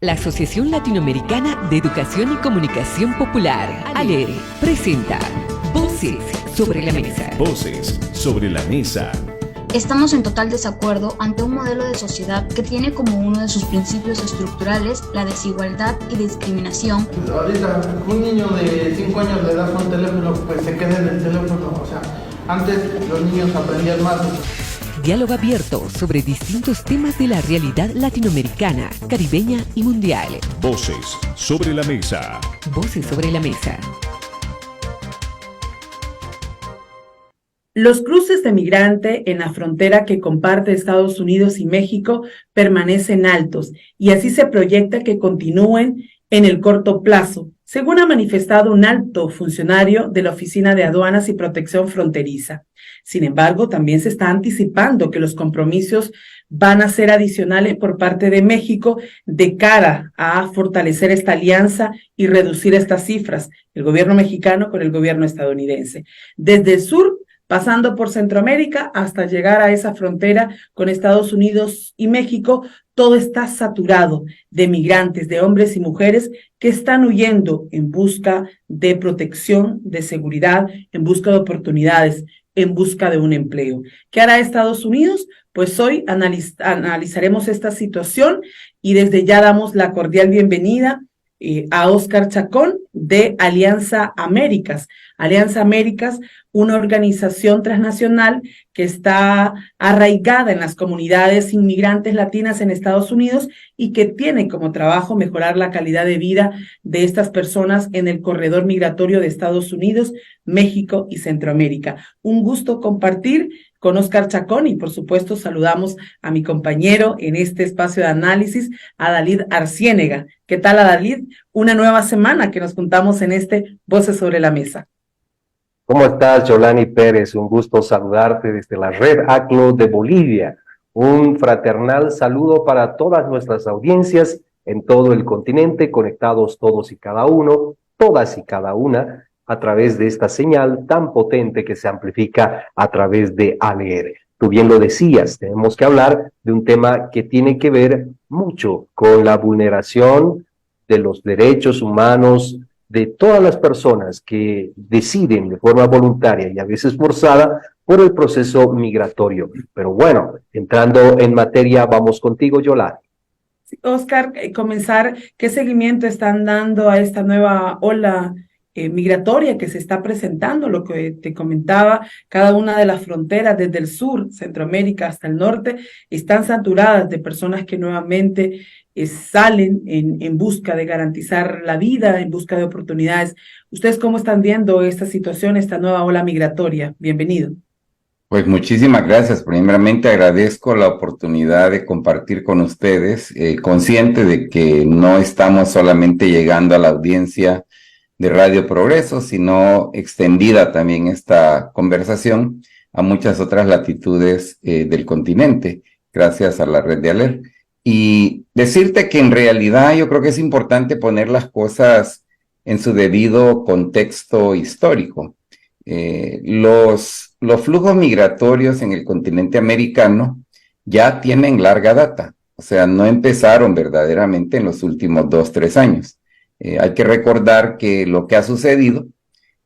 La Asociación Latinoamericana de Educación y Comunicación Popular, ALER, presenta Voces sobre la Mesa. Voces sobre la Mesa. Estamos en total desacuerdo ante un modelo de sociedad que tiene como uno de sus principios estructurales la desigualdad y discriminación. Ahorita un niño de 5 años le das un teléfono, pues se queda en el teléfono. O sea, antes los niños aprendían más. Diálogo abierto sobre distintos temas de la realidad latinoamericana, caribeña y mundial. Voces sobre la Mesa. Voces sobre la Mesa. Los cruces de migrante en la frontera que comparte Estados Unidos y México permanecen altos y así se proyecta que continúen en el corto plazo, según ha manifestado un alto funcionario de la Oficina de Aduanas y Protección Fronteriza. Sin embargo, también se está anticipando que los compromisos van a ser adicionales por parte de México de cara a fortalecer esta alianza y reducir estas cifras, el gobierno mexicano con el gobierno estadounidense. Desde el sur, pasando por Centroamérica hasta llegar a esa frontera con Estados Unidos y México, todo está saturado de migrantes, de hombres y mujeres que están huyendo en busca de protección, de seguridad, en busca de oportunidades, en busca de un empleo. ¿Qué hará Estados Unidos? Pues hoy analizaremos esta situación y desde ya damos la cordial bienvenida a Óscar Chacón de Alianza Américas. Alianza Américas, una organización transnacional que está arraigada en las comunidades inmigrantes latinas en Estados Unidos y que tiene como trabajo mejorar la calidad de vida de estas personas en el corredor migratorio de Estados Unidos, México y Centroamérica. Un gusto compartir con Óscar Chacón y por supuesto saludamos a mi compañero en este espacio de análisis, a Dalid Arciénega. ¿Qué tal, Dalid? Una nueva semana que nos juntamos en este Voces sobre la Mesa. ¿Cómo estás, Yolani Pérez? Un gusto saludarte desde la Red ACLO de Bolivia. Un fraternal saludo para todas nuestras audiencias en todo el continente, conectados todos y cada uno, todas y cada una, a través de esta señal tan potente que se amplifica a través de ALER. Tú bien lo decías, tenemos que hablar de un tema que tiene que ver mucho con la vulneración de los derechos humanos de todas las personas que deciden de forma voluntaria y a veces forzada por el proceso migratorio. Pero bueno, entrando en materia, vamos contigo, Yolanda. Óscar, comenzar, ¿qué seguimiento están dando a esta nueva ola migratoria que se está presentando? Lo que te comentaba, cada una de las fronteras desde el sur, Centroamérica hasta el norte, están saturadas de personas que nuevamente salen en busca de garantizar la vida, en busca de oportunidades. ¿Ustedes cómo están viendo esta situación, esta nueva ola migratoria? Bienvenido. Pues muchísimas gracias. Primeramente agradezco la oportunidad de compartir con ustedes, consciente de que no estamos solamente llegando a la audiencia de Radio Progreso, sino extendida también esta conversación a muchas otras latitudes del continente, gracias a la red de ALER. Y decirte que en realidad yo creo que es importante poner las cosas en su debido contexto histórico. Los flujos migratorios en el continente americano ya tienen larga data, o sea, no empezaron verdaderamente en los últimos 2-3 años. Hay que recordar que lo que ha sucedido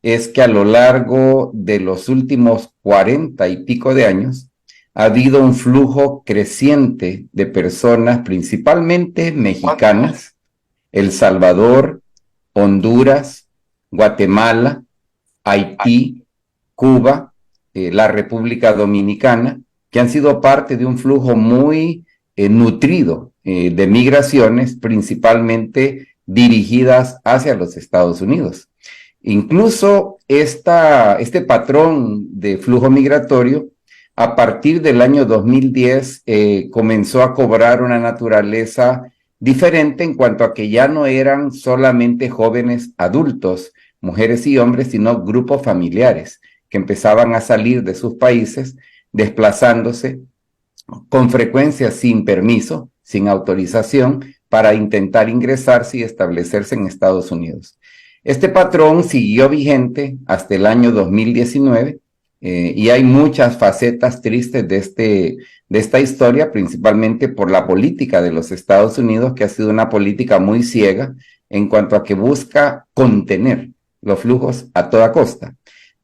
es que a lo largo de los últimos 40 y pico de años ha habido un flujo creciente de personas, principalmente mexicanas, El Salvador, Honduras, Guatemala, Haití, Cuba, la República Dominicana, que han sido parte de un flujo muy nutrido de migraciones, principalmente dirigidas hacia los Estados Unidos. Incluso este patrón de flujo migratorio, a partir del año 2010, comenzó a cobrar una naturaleza diferente en cuanto a que ya no eran solamente jóvenes adultos, mujeres y hombres, sino grupos familiares que empezaban a salir de sus países, desplazándose con frecuencia sin permiso, sin autorización, para intentar ingresarse y establecerse en Estados Unidos. Este patrón siguió vigente hasta el año 2019, Y hay muchas facetas tristes de esta historia, principalmente por la política de los Estados Unidos, que ha sido una política muy ciega en cuanto a que busca contener los flujos a toda costa.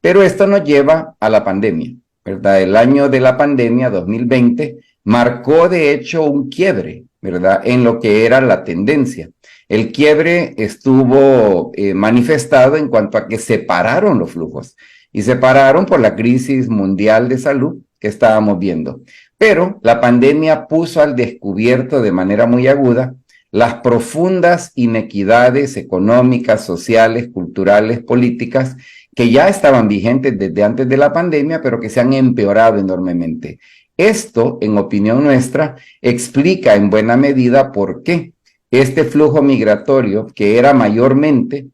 Pero esto nos lleva a la pandemia, ¿verdad? El año de la pandemia, 2020, marcó de hecho un quiebre, ¿verdad? En lo que era la tendencia. El quiebre estuvo manifestado en cuanto a que se pararon los flujos y se pararon por la crisis mundial de salud que estábamos viendo. Pero la pandemia puso al descubierto de manera muy aguda las profundas inequidades económicas, sociales, culturales, políticas que ya estaban vigentes desde antes de la pandemia, pero que se han empeorado enormemente. Esto, en opinión nuestra, explica en buena medida por qué este flujo migratorio, que era mayormente,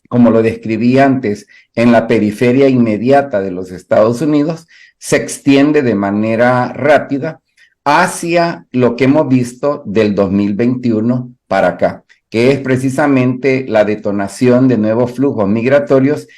como lo describí antes, en la periferia inmediata de los Estados Unidos, se extiende de manera rápida hacia lo que hemos visto del 2021 para acá, que es precisamente la detonación de nuevos flujos migratorios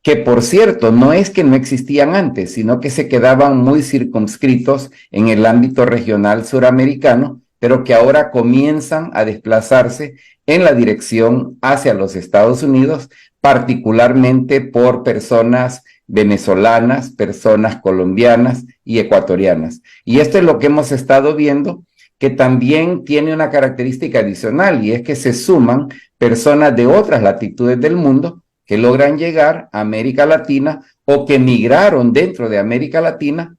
que, por cierto, no es que no existían antes, sino que se quedaban muy circunscritos en el ámbito regional suramericano, pero que ahora comienzan a desplazarse en la dirección hacia los Estados Unidos, particularmente por personas venezolanas, personas colombianas y ecuatorianas. Y esto es lo que hemos estado viendo, que también tiene una característica adicional, y es que se suman personas de otras latitudes del mundo que logran llegar a América Latina o que migraron dentro de América Latina,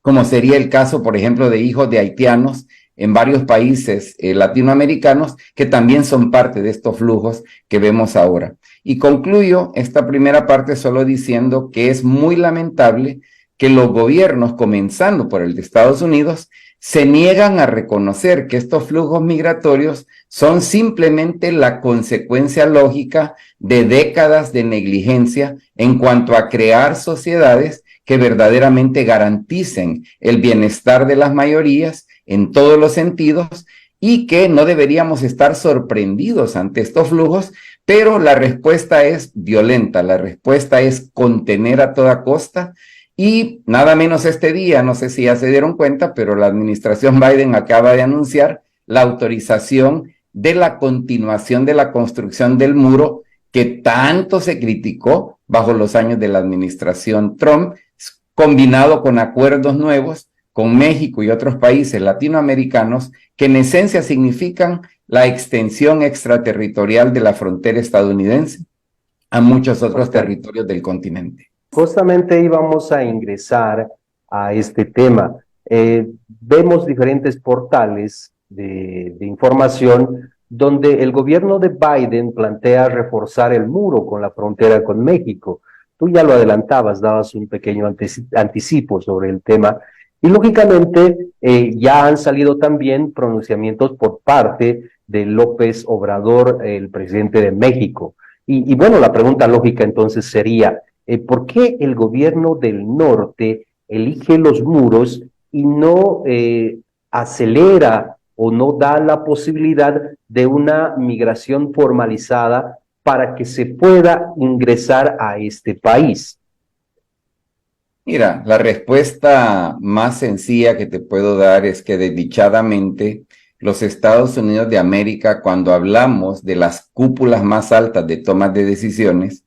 como sería el caso, por ejemplo, de hijos de haitianos en varios países latinoamericanos que también son parte de estos flujos que vemos ahora. Y concluyo esta primera parte solo diciendo que es muy lamentable que los gobiernos, comenzando por el de Estados Unidos, se niegan a reconocer que estos flujos migratorios son simplemente la consecuencia lógica de décadas de negligencia en cuanto a crear sociedades que verdaderamente garanticen el bienestar de las mayorías en todos los sentidos, y que no deberíamos estar sorprendidos ante estos flujos, pero la respuesta es violenta, la respuesta es contener a toda costa. Y nada menos este día, no sé si ya se dieron cuenta, pero la administración Biden acaba de anunciar la autorización de la continuación de la construcción del muro que tanto se criticó bajo los años de la administración Trump, combinado con acuerdos nuevos con México y otros países latinoamericanos que en esencia significan la extensión extraterritorial de la frontera estadounidense a muchos otros territorios del continente. Justamente íbamos a ingresar a este tema. Vemos diferentes portales de información donde el gobierno de Biden plantea reforzar el muro con la frontera con México. Tú ya lo adelantabas, dabas un pequeño anticipo sobre el tema. Y lógicamente ya han salido también pronunciamientos por parte de López Obrador, el presidente de México. Y bueno, la pregunta lógica entonces sería, ¿por qué el gobierno del norte elige los muros y no acelera o no da la posibilidad de una migración formalizada para que se pueda ingresar a este país? Mira, la respuesta más sencilla que te puedo dar es que desdichadamente los Estados Unidos de América, cuando hablamos de las cúpulas más altas de tomas de decisiones,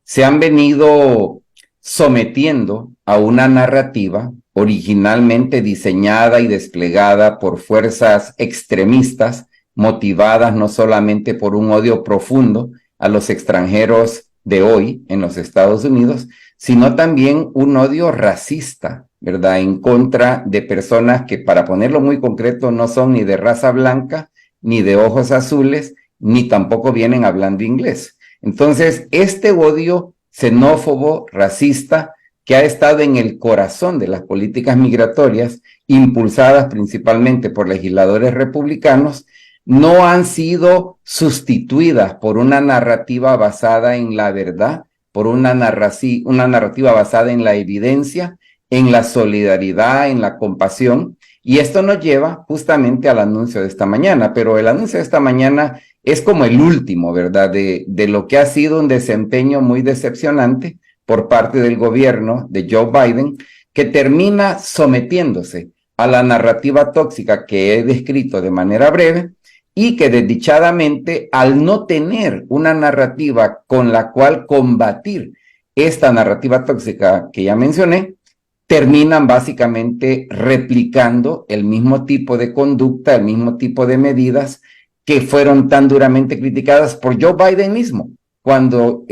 se han venido sometiendo a una narrativa originalmente diseñada y desplegada por fuerzas extremistas, motivadas no solamente por un odio profundo a los extranjeros de hoy en los Estados Unidos, sino también un odio racista, ¿verdad?, en contra de personas que, para ponerlo muy concreto, no son ni de raza blanca, ni de ojos azules, ni tampoco vienen hablando inglés. Entonces, este odio xenófobo, racista, que ha estado en el corazón de las políticas migratorias, impulsadas principalmente por legisladores republicanos, no han sido sustituidas por una narrativa basada en la verdad, por una narrativa basada en la evidencia, en la solidaridad, en la compasión. Y esto nos lleva justamente al anuncio de esta mañana, pero el anuncio de esta mañana es como el último, ¿verdad?, de lo que ha sido un desempeño muy decepcionante por parte del gobierno de Joe Biden, que termina sometiéndose a la narrativa tóxica que he descrito de manera breve y que desdichadamente, al no tener una narrativa con la cual combatir esta narrativa tóxica que ya mencioné, terminan básicamente replicando el mismo tipo de conducta, el mismo tipo de medidas que fueron tan duramente criticadas por Joe Biden mismo cuando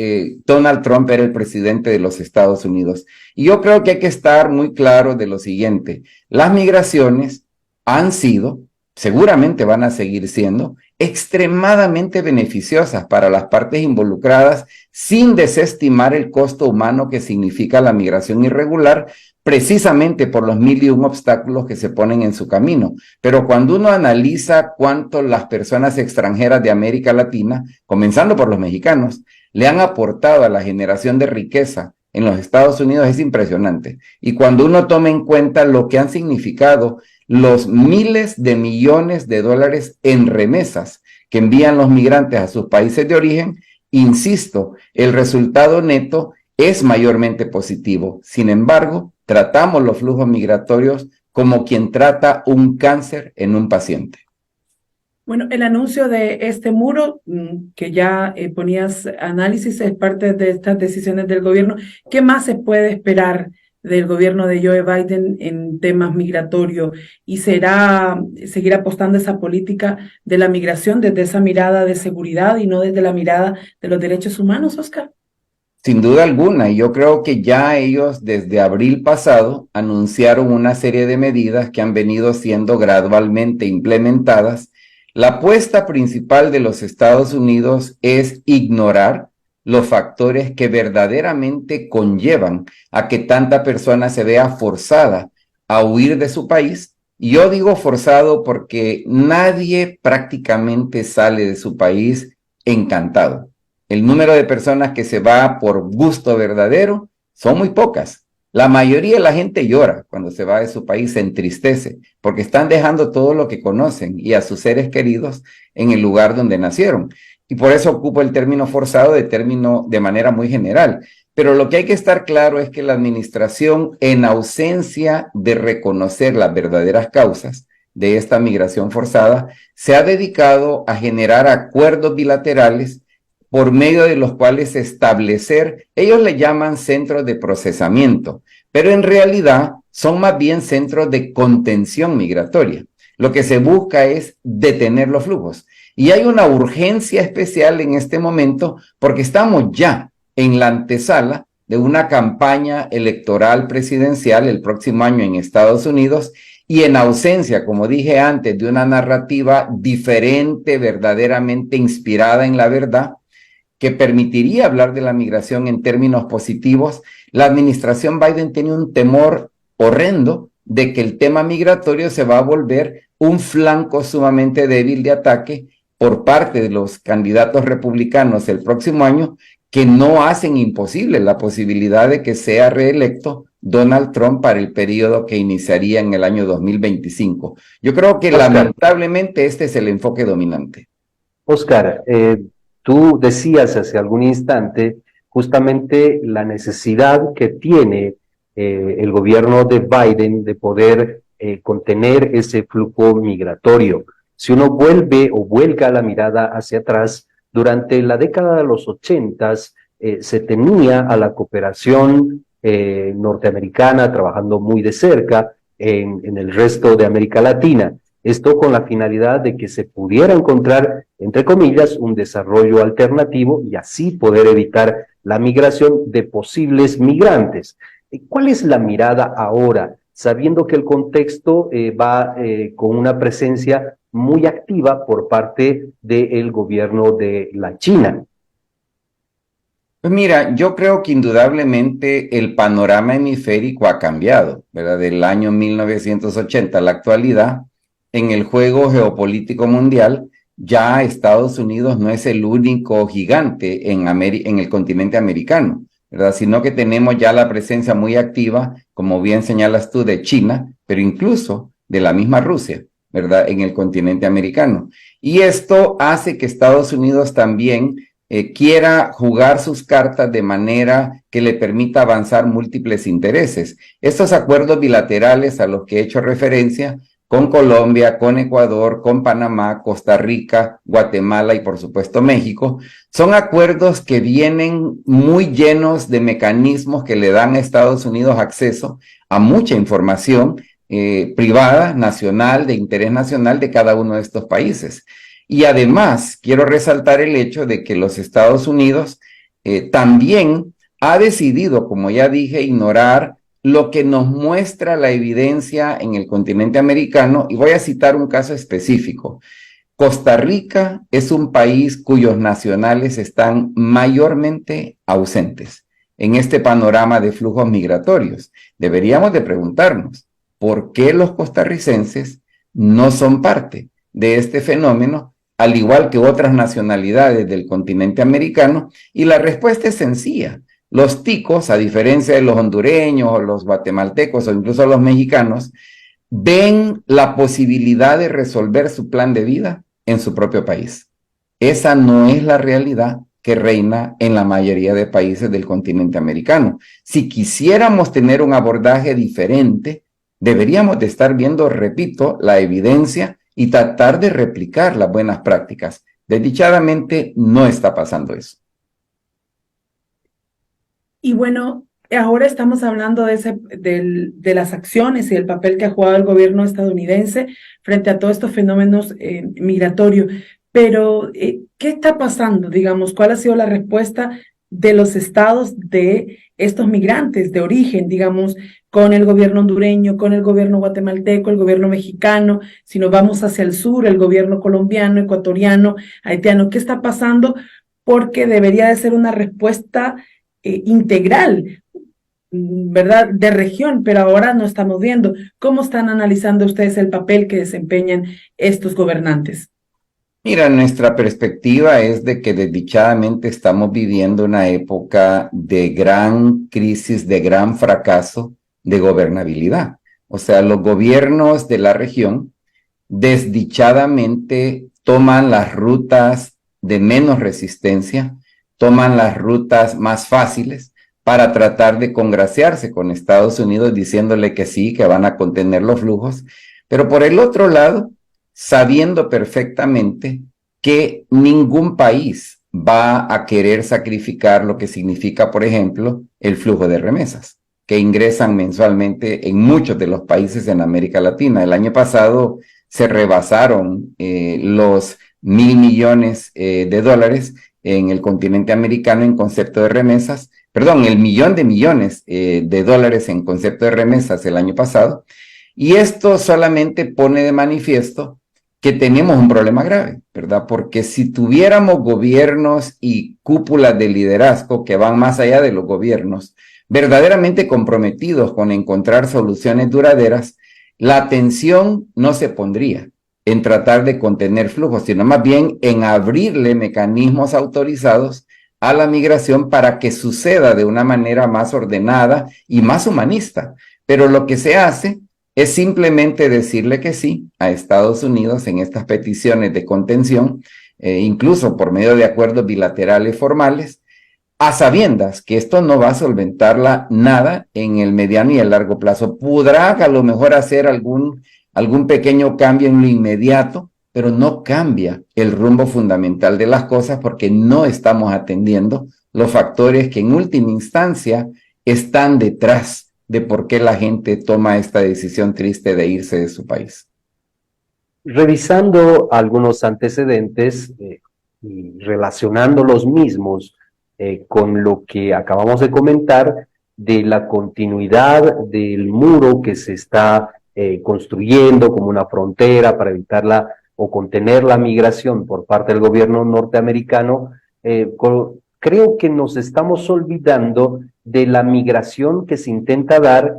Donald Trump era el presidente de los Estados Unidos. Y yo creo que hay que estar muy claro de lo siguiente: las migraciones han sido, seguramente van a seguir siendo, extremadamente beneficiosas para las partes involucradas, sin desestimar el costo humano que significa la migración irregular, precisamente por los 1001 obstáculos que se ponen en su camino. Pero cuando uno analiza cuánto las personas extranjeras de América Latina, comenzando por los mexicanos, le han aportado a la generación de riqueza en los Estados Unidos, es impresionante. Y cuando uno toma en cuenta lo que han significado los miles de millones de dólares en remesas que envían los migrantes a sus países de origen, insisto, el resultado neto es mayormente positivo. Sin embargo, tratamos los flujos migratorios como quien trata un cáncer en un paciente. Bueno, el anuncio de este muro, que ya ponías análisis, es parte de estas decisiones del gobierno. ¿Qué más se puede esperar del gobierno de Joe Biden en temas migratorios? ¿Y será seguir apostando esa política de la migración desde esa mirada de seguridad y no desde la mirada de los derechos humanos, Oscar? Sin duda alguna, y yo creo que ya ellos desde abril pasado anunciaron una serie de medidas que han venido siendo gradualmente implementadas. La apuesta principal de los Estados Unidos es ignorar los factores que verdaderamente conllevan a que tanta persona se vea forzada a huir de su país. Y yo digo forzado porque nadie prácticamente sale de su país encantado. El número de personas que se va por gusto verdadero son muy pocas. La mayoría de la gente llora cuando se va de su país, se entristece, porque están dejando todo lo que conocen y a sus seres queridos en el lugar donde nacieron. Y por eso ocupo el término forzado de manera muy general. Pero lo que hay que estar claro es que la administración, en ausencia de reconocer las verdaderas causas de esta migración forzada, se ha dedicado a generar acuerdos bilaterales por medio de los cuales establecer, ellos le llaman centros de procesamiento, pero en realidad son más bien centros de contención migratoria. Lo que se busca es detener los flujos. Y hay una urgencia especial en este momento porque estamos ya en la antesala de una campaña electoral presidencial el próximo año en Estados Unidos, y en ausencia, como dije antes, de una narrativa diferente, verdaderamente inspirada en la verdad, que permitiría hablar de la migración en términos positivos, la administración Biden tiene un temor horrendo de que el tema migratorio se va a volver un flanco sumamente débil de ataque por parte de los candidatos republicanos el próximo año, que no hacen imposible la posibilidad de que sea reelecto Donald Trump para el periodo que iniciaría en el año 2025. Yo creo que lamentablemente este es el enfoque dominante. Oscar, tú decías hace algún instante justamente la necesidad que tiene el gobierno de Biden de poder contener ese flujo migratorio. Si uno vuelca la mirada hacia atrás, durante la década de los 80s se tenía a la cooperación norteamericana trabajando muy de cerca en el resto de América Latina. Esto con la finalidad de que se pudiera encontrar, entre comillas, un desarrollo alternativo y así poder evitar la migración de posibles migrantes. ¿Cuál es la mirada ahora, sabiendo que el contexto va con una presencia muy activa por parte del gobierno de la China? Pues mira, yo creo que indudablemente el panorama hemisférico ha cambiado, ¿verdad? Del año 1980 a la actualidad, en el juego geopolítico mundial, ya Estados Unidos no es el único gigante en el continente americano, ¿verdad? Sino que tenemos ya la presencia muy activa, como bien señalas tú, de China, pero incluso de la misma Rusia, ¿verdad? En el continente americano. Y esto hace que Estados Unidos también quiera jugar sus cartas de manera que le permita avanzar múltiples intereses. Estos acuerdos bilaterales a los que he hecho referencia con Colombia, con Ecuador, con Panamá, Costa Rica, Guatemala y por supuesto México, son acuerdos que vienen muy llenos de mecanismos que le dan a Estados Unidos acceso a mucha información privada, nacional, de interés nacional de cada uno de estos países. Y además, quiero resaltar el hecho de que los Estados Unidos también ha decidido, como ya dije, ignorar lo que nos muestra la evidencia en el continente americano, y voy a citar un caso específico. Costa Rica es un país cuyos nacionales están mayormente ausentes en este panorama de flujos migratorios. Deberíamos de preguntarnos, ¿por qué los costarricenses no son parte de este fenómeno, al igual que otras nacionalidades del continente americano? Y la respuesta es sencilla. Los ticos, a diferencia de los hondureños o los guatemaltecos o incluso los mexicanos, ven la posibilidad de resolver su plan de vida en su propio país. Esa no es la realidad que reina en la mayoría de países del continente americano. Si quisiéramos tener un abordaje diferente, deberíamos de estar viendo, repito, la evidencia y tratar de replicar las buenas prácticas. Desdichadamente no está pasando eso. Y bueno, ahora estamos hablando de las acciones y el papel que ha jugado el gobierno estadounidense frente a todos estos fenómenos migratorios. Pero, ¿qué está pasando? Digamos, ¿cuál ha sido la respuesta de los estados de estos migrantes de origen, digamos, con el gobierno hondureño, con el gobierno guatemalteco, el gobierno mexicano? Si nos vamos hacia el sur, el gobierno colombiano, ecuatoriano, haitiano, ¿qué está pasando? Porque debería de ser una respuesta integral, ¿verdad?, de región, pero ahora no estamos viendo. ¿Cómo están analizando ustedes el papel que desempeñan estos gobernantes? Mira, nuestra perspectiva es de que desdichadamente estamos viviendo una época de gran crisis, de gran fracaso de gobernabilidad. O sea, los gobiernos de la región desdichadamente toman las rutas de menos resistencia, toman las rutas más fáciles para tratar de congraciarse con Estados Unidos diciéndole que sí, que van a contener los flujos, pero por el otro lado, sabiendo perfectamente que ningún país va a querer sacrificar lo que significa, por ejemplo, el flujo de remesas que ingresan mensualmente en muchos de los países en América Latina. El año pasado se rebasaron los 1.000 millones de dólares en el continente americano en concepto de remesas, perdón, el 1.000.000 de millones de dólares en concepto de remesas el año pasado, y esto solamente pone de manifiesto que tenemos un problema grave, ¿verdad? Porque si tuviéramos gobiernos y cúpulas de liderazgo que van más allá de los gobiernos, verdaderamente comprometidos con encontrar soluciones duraderas, la atención no se pondría en tratar de contener flujos, sino más bien en abrirle mecanismos autorizados a la migración para que suceda de una manera más ordenada y más humanista. Pero lo que se hace es simplemente decirle que sí a Estados Unidos en estas peticiones de contención, incluso por medio de acuerdos bilaterales formales, a sabiendas que esto no va a solventarla nada en el mediano y el largo plazo. Podrá a lo mejor hacer algún pequeño cambio en lo inmediato, pero no cambia el rumbo fundamental de las cosas porque no estamos atendiendo los factores que en última instancia están detrás de por qué la gente toma esta decisión triste de irse de su país. Revisando algunos antecedentes y relacionando los mismos con lo que acabamos de comentar de la continuidad del muro que se está construyendo como una frontera para evitar o contener la migración por parte del gobierno norteamericano, creo que nos estamos olvidando de la migración que se intenta dar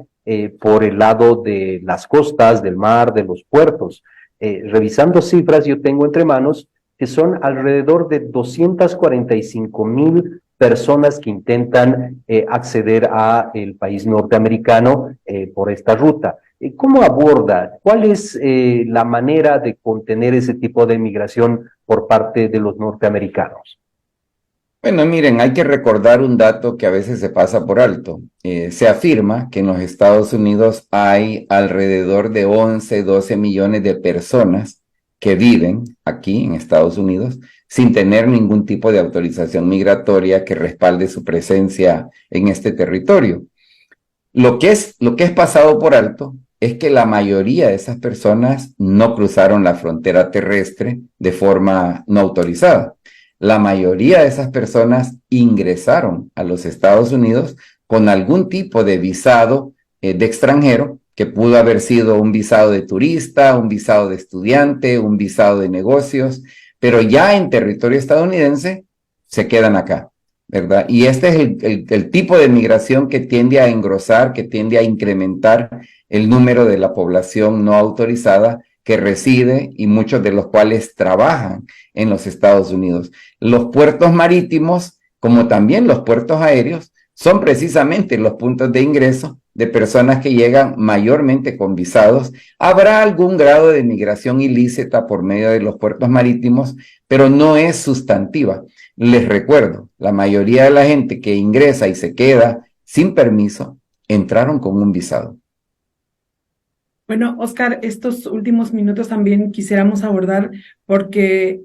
por el lado de las costas, del mar, de los puertos. Revisando cifras, yo tengo entre manos que son alrededor de 245,000 personas que intentan acceder a el país norteamericano por esta ruta. ¿Cómo aborda? ¿Cuál es la manera de contener ese tipo de migración por parte de los norteamericanos? Bueno, miren, hay que recordar un dato que a veces se pasa por alto. Se afirma que en los Estados Unidos hay alrededor de 11, 12 millones de personas que viven aquí en Estados Unidos sin tener ningún tipo de autorización migratoria que respalde su presencia en este territorio. Lo que es pasado por alto es que la mayoría de esas personas no cruzaron la frontera terrestre de forma no autorizada. La mayoría de esas personas ingresaron a los Estados Unidos con algún tipo de visado de extranjero, que pudo haber sido un visado de turista, un visado de estudiante, un visado de negocios, pero ya en territorio estadounidense se quedan acá, ¿verdad? Y este es el tipo de migración que tiende a engrosar, que tiende a incrementar el número de la población no autorizada que reside y muchos de los cuales trabajan en los Estados Unidos. Los puertos marítimos, como también los puertos aéreos, son precisamente los puntos de ingreso de personas que llegan mayormente con visados. Habrá algún grado de migración ilícita por medio de los puertos marítimos, pero no es sustantiva. Les recuerdo, la mayoría de la gente que ingresa y se queda sin permiso, entraron con un visado. Bueno, Oscar, estos últimos minutos también quisiéramos abordar porque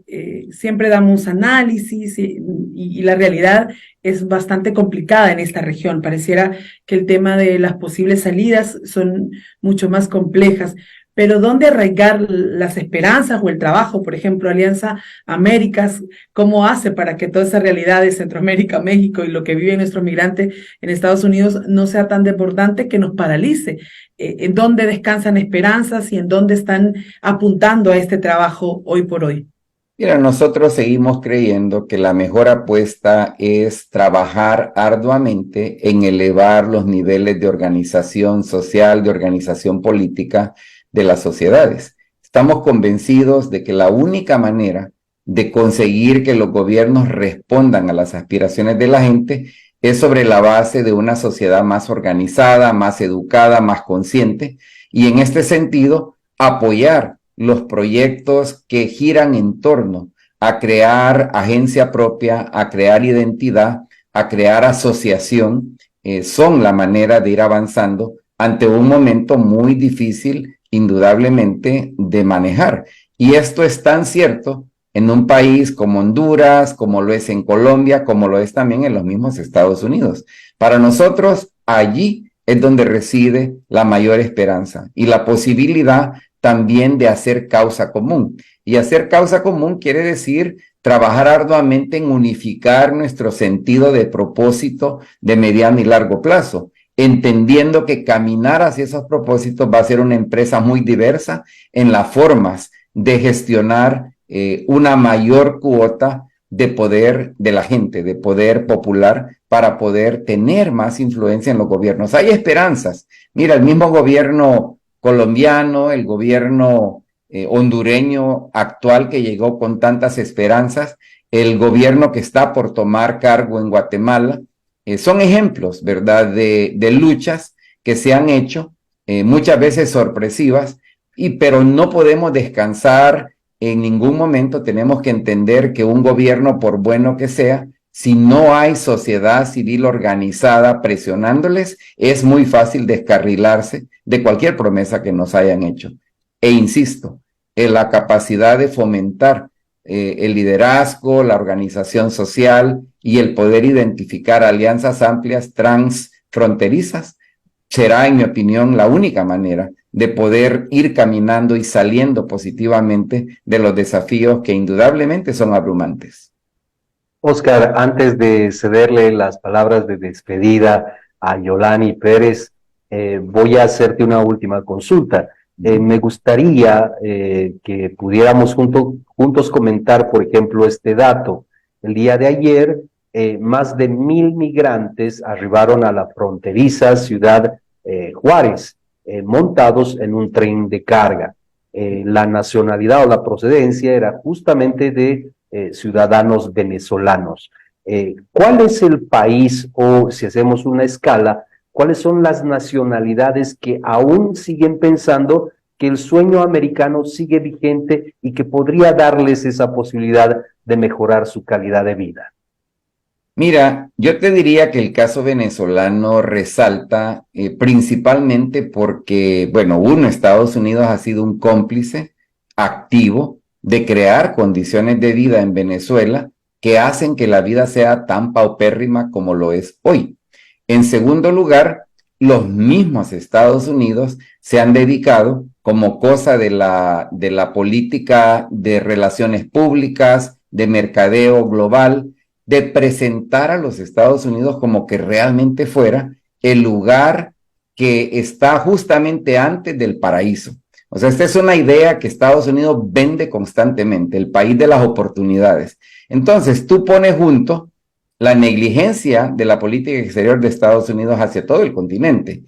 siempre damos análisis y la realidad es bastante complicada en esta región. Pareciera que el tema de las posibles salidas son mucho más complejas. Pero ¿dónde arraigar las esperanzas o el trabajo? Por ejemplo, Alianza Américas, ¿cómo hace para que toda esa realidad de Centroamérica, México y lo que vive nuestro migrante en Estados Unidos no sea tan desbordante que nos paralice? ¿En dónde descansan esperanzas y en dónde están apuntando a este trabajo hoy por hoy? Mira, nosotros seguimos creyendo que la mejor apuesta es trabajar arduamente en elevar los niveles de organización social, de organización política de las sociedades. Estamos convencidos de que la única manera de conseguir que los gobiernos respondan a las aspiraciones de la gente es sobre la base de una sociedad más organizada, más educada, más consciente, y en este sentido apoyar los proyectos que giran en torno a crear agencia propia, a crear identidad, a crear asociación, son la manera de ir avanzando ante un momento muy difícil, indudablemente, de manejar. Y esto es tan cierto en un país como Honduras, como lo es en Colombia, como lo es también en los mismos Estados Unidos. Para nosotros, allí es donde reside la mayor esperanza y la posibilidad también de hacer causa común. Y hacer causa común quiere decir trabajar arduamente en unificar nuestro sentido de propósito de mediano y largo plazo, entendiendo que caminar hacia esos propósitos va a ser una empresa muy diversa en las formas de gestionar una mayor cuota de poder de la gente, de poder popular, para poder tener más influencia en los gobiernos. Hay esperanzas. Mira, el mismo gobierno colombiano, el gobierno hondureño actual que llegó con tantas esperanzas, el gobierno que está por tomar cargo en Guatemala, son ejemplos, ¿verdad?, de luchas que se han hecho, muchas veces sorpresivas, pero no podemos descansar en ningún momento. Tenemos que entender que un gobierno, por bueno que sea, si no hay sociedad civil organizada presionándoles, es muy fácil descarrilarse de cualquier promesa que nos hayan hecho. E insisto, en la capacidad de fomentar el liderazgo, la organización social y el poder identificar alianzas amplias transfronterizas será, en mi opinión, la única manera de poder ir caminando y saliendo positivamente de los desafíos que indudablemente son abrumantes. Oscar, antes de cederle las palabras de despedida a Yolani Pérez, voy a hacerte una última consulta. Me gustaría que pudiéramos juntos comentar, por ejemplo, este dato. El día de ayer, más de 1,000 migrantes arribaron a la fronteriza ciudad Juárez, montados en un tren de carga. La nacionalidad o la procedencia era justamente de ciudadanos venezolanos. ¿Cuál es el país, o si hacemos una escala, cuáles son las nacionalidades que aún siguen pensando que el sueño americano sigue vigente y que podría darles esa posibilidad de mejorar su calidad de vida? Mira, yo te diría que el caso venezolano resalta principalmente porque, bueno, Estados Unidos ha sido un cómplice activo de crear condiciones de vida en Venezuela que hacen que la vida sea tan paupérrima como lo es hoy. En segundo lugar, los mismos Estados Unidos se han dedicado, como cosa de la política de relaciones públicas, de mercadeo global, de presentar a los Estados Unidos como que realmente fuera el lugar que está justamente antes del paraíso. O sea, esta es una idea que Estados Unidos vende constantemente, el país de las oportunidades. Entonces, tú pones junto la negligencia de la política exterior de Estados Unidos hacia todo el continente,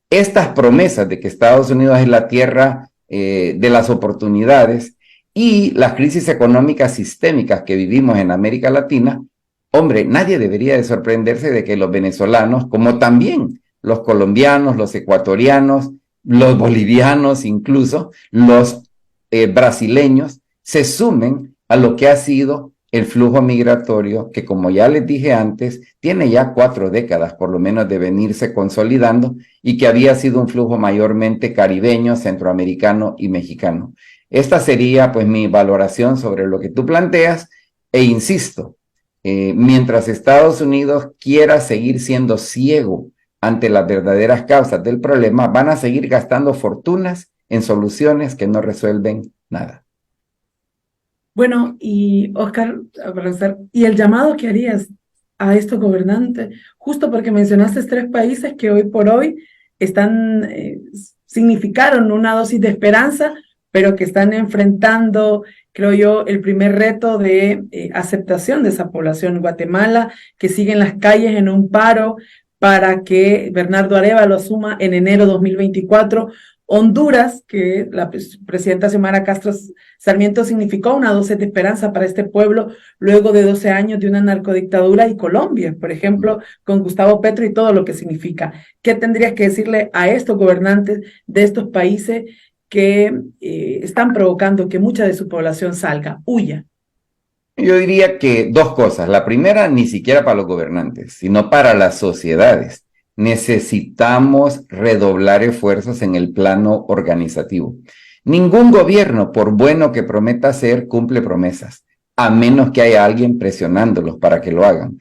estas promesas de que Estados Unidos es la tierra de las oportunidades y las crisis económicas sistémicas que vivimos en América Latina. Hombre, nadie debería de sorprenderse de que los venezolanos, como también los colombianos, los ecuatorianos, los bolivianos, incluso los brasileños, se sumen a lo que ha sido el flujo migratorio que, como ya les dije antes, tiene ya 4 décadas por lo menos de venirse consolidando y que había sido un flujo mayormente caribeño, centroamericano y mexicano. Esta sería pues mi valoración sobre lo que tú planteas e insisto, mientras Estados Unidos quiera seguir siendo ciego ante las verdaderas causas del problema, van a seguir gastando fortunas en soluciones que no resuelven nada. Bueno, y Oscar, ¿y el llamado que harías a estos gobernantes? Justo porque mencionaste 3 países que hoy por hoy significaron una dosis de esperanza, pero que están enfrentando, creo yo, el primer reto de aceptación de esa población. Guatemala, que sigue en las calles en un paro para que Bernardo Arévalo asuma en enero 2024. Honduras, que la presidenta Xiomara Castro Sarmiento significó una dosis de esperanza para este pueblo luego de 12 años de una narcodictadura, y Colombia, por ejemplo, con Gustavo Petro y todo lo que significa. ¿Qué tendrías que decirle a estos gobernantes de estos países que están provocando que mucha de su población salga, huya? Yo diría que 2 cosas. La primera, ni siquiera para los gobernantes, sino para las sociedades. Necesitamos redoblar esfuerzos en el plano organizativo. Ningún gobierno, por bueno que prometa ser, cumple promesas, a menos que haya alguien presionándolos para que lo hagan.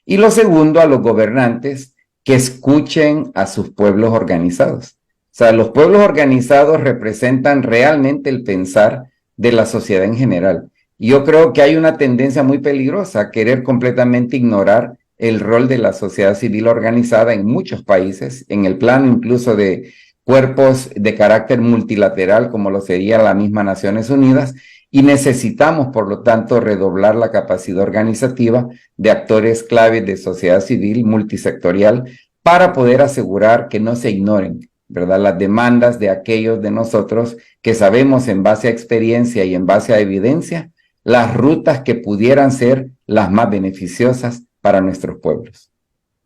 Y lo segundo, a los gobernantes que escuchen a sus pueblos organizados. O sea, los pueblos organizados representan realmente el pensar de la sociedad en general. Y yo creo que hay una tendencia muy peligrosa a querer completamente ignorar el rol de la sociedad civil organizada en muchos países, en el plano incluso de cuerpos de carácter multilateral, como lo sería la misma Naciones Unidas, y necesitamos, por lo tanto, redoblar la capacidad organizativa de actores claves de sociedad civil multisectorial para poder asegurar que no se ignoren, ¿verdad?, las demandas de aquellos de nosotros que sabemos en base a experiencia y en base a evidencia las rutas que pudieran ser las más beneficiosas para nuestros pueblos.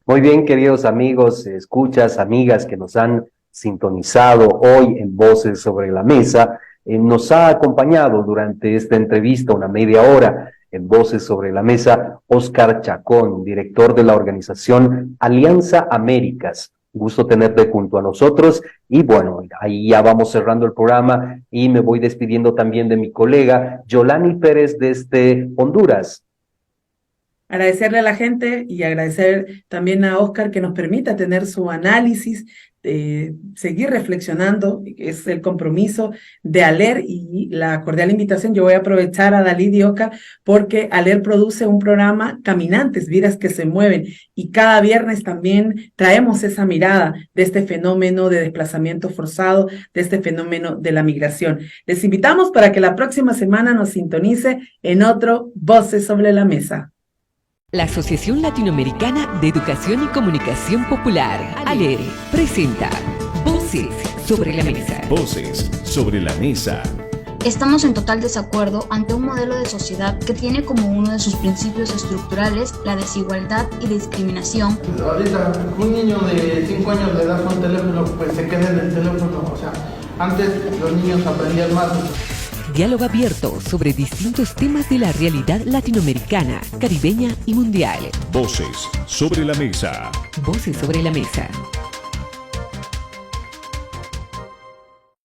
Muy bien, queridos amigos, escuchas, amigas que nos han sintonizado hoy en Voces sobre la Mesa. Nos ha acompañado durante esta entrevista, una media hora, en Voces sobre la Mesa, Oscar Chacón, director de la organización Alianza Américas. Gusto tenerte junto a nosotros y bueno, ahí ya vamos cerrando el programa y me voy despidiendo también de mi colega Yolani Pérez desde Honduras. Agradecerle a la gente y agradecer también a Oscar que nos permita tener su análisis, seguir reflexionando, es el compromiso de ALER y la cordial invitación. Yo voy a aprovechar a Dalí y Oscar porque ALER produce un programa Caminantes, Vidas que se Mueven, y cada viernes también traemos esa mirada de este fenómeno de desplazamiento forzado, de este fenómeno de la migración. Les invitamos para que la próxima semana nos sintonice en otro Voces sobre la Mesa. La Asociación Latinoamericana de Educación y Comunicación Popular, ALER, presenta Voces sobre la Mesa. Voces sobre la Mesa. Estamos en total desacuerdo ante un modelo de sociedad que tiene como uno de sus principios estructurales la desigualdad y discriminación. Ahorita un niño de 5 años le das un teléfono, pues se queda en el teléfono. O sea, antes los niños aprendían más. Diálogo abierto sobre distintos temas de la realidad latinoamericana, caribeña y mundial. Voces sobre la mesa. Voces sobre la mesa.